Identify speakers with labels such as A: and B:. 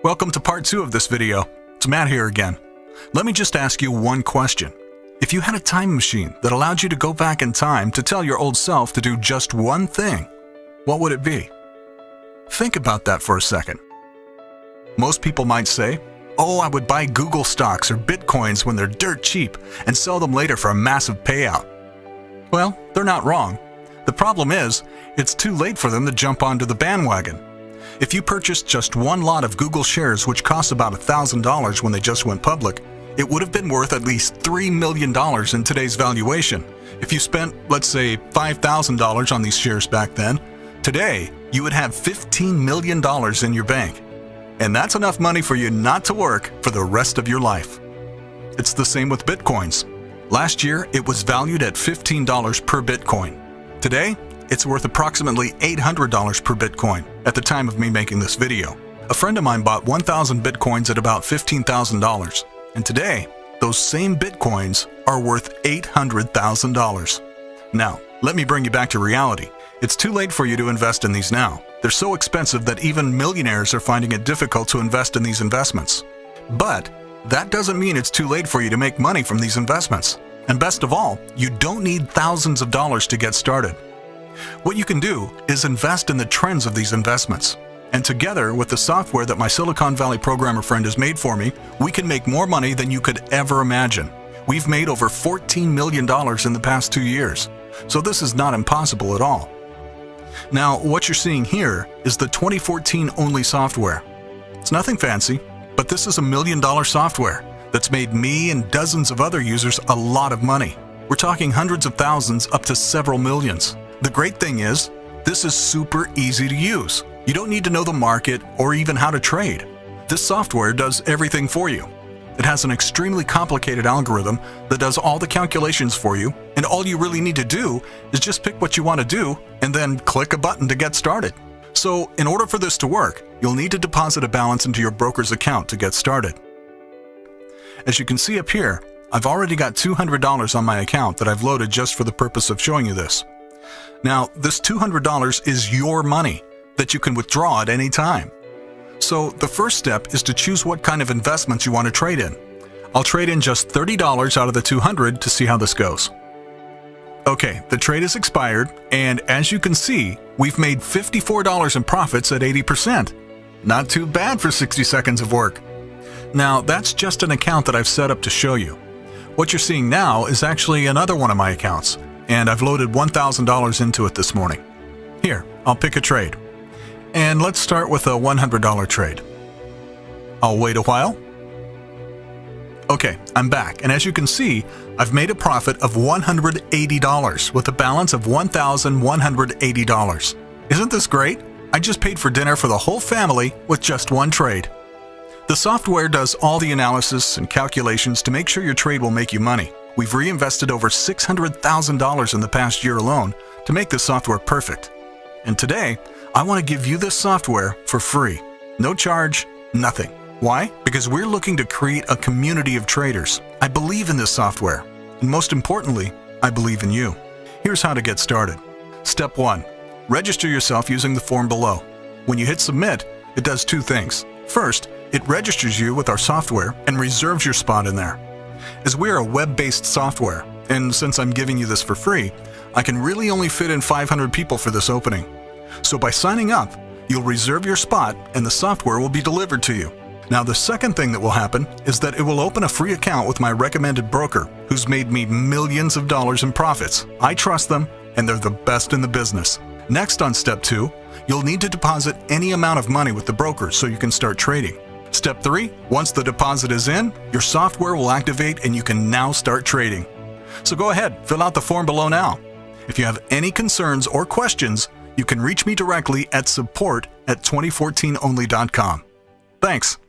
A: Welcome to part 2 of this video. It's Matt here again. Let me just ask you one question. If you had a time machine that allowed you to go back in time to tell your old self to do just one thing, what would it be? Think about that for a second. Most people might say, oh, I would buy Google stocks or Bitcoins when they're dirt cheap and sell them later for a massive payout. Well, they're not wrong. The problem is, it's too late for them to jump onto the bandwagon. If you purchased just one lot of Google shares, which cost about $1,000 when they just went public, it would have been worth at least $3 million in today's valuation. If you spent, let's say, $5,000 on these shares back then, today you would have $15 million in your bank. And that's enough money for you not to work for the rest of your life. It's the same with Bitcoins. Last year, it was valued at $15 per Bitcoin. Today, it's worth approximately $800 per Bitcoin at the time of me making this video. A friend of mine bought 1,000 Bitcoins at about $15,000. And today, those same Bitcoins are worth $800,000. Now, let me bring you back to reality. It's too late for you to invest in these now. They're so expensive that even millionaires are finding it difficult to invest in these investments. But that doesn't mean it's too late for you to make money from these investments. And best of all, you don't need thousands of dollars to get started. What you can do is invest in the trends of these investments. And together with the software that my Silicon Valley programmer friend has made for me, we can make more money than you could ever imagine. We've made over $14 million in the past 2 years. So this is not impossible at all. Now, what you're seeing here is the 2014 only software. It's nothing fancy, but this is $1 million software that's made me and dozens of other users a lot of money. We're talking hundreds of thousands up to several millions. The great thing is, this is super easy to use. You don't need to know the market or even how to trade. This software does everything for you. It has an extremely complicated algorithm that does all the calculations for you, and all you really need to do is just pick what you want to do and then click a button to get started. So, in order for this to work, you'll need to deposit a balance into your broker's account to get started. As you can see up here, I've already got $200 on my account that I've loaded just for the purpose of showing you this. Now, this $200 is your money that you can withdraw at any time. So the first step is to choose what kind of investments you want to trade in. I'll trade in just $30 out of the $200 to see how this goes. Okay, the trade is expired, and as you can see, we've made $54 in profits at 80%. Not too bad for 60 seconds of work. Now, that's just an account that I've set up to show you. What you're seeing now is actually another one of my accounts, and I've loaded $1,000 into it this morning. Here, I'll pick a trade. And let's start with a $100 trade. I'll wait a while. Okay, I'm back, and as you can see, I've made a profit of $180 with a balance of $1,180. Isn't this great? I just paid for dinner for the whole family with just one trade. The software does all the analysis and calculations to make sure your trade will make you money. We've reinvested over $600,000 in the past year alone to make this software perfect. And today, I want to give you this software for free. No charge, nothing. Why? Because we're looking to create a community of traders. I believe in this software. And most importantly, I believe in you. Here's how to get started. Step 1. Register yourself using the form below. When you hit submit, it does 2 things. First, it registers you with our software and reserves your spot in there. As we're a web-based software, and since I'm giving you this for free, I can really only fit in 500 people for this opening. So by signing up, you'll reserve your spot and the software will be delivered to you. Now the second thing that will happen is that it will open a free account with my recommended broker, who's made me millions of dollars in profits. I trust them, and they're the best in the business. Next on step 2, you'll need to deposit any amount of money with the broker so you can start trading. Step 3, once the deposit is in, your software will activate and you can now start trading. So go ahead, fill out the form below now. If you have any concerns or questions, you can reach me directly at support@2014only.com. Thanks.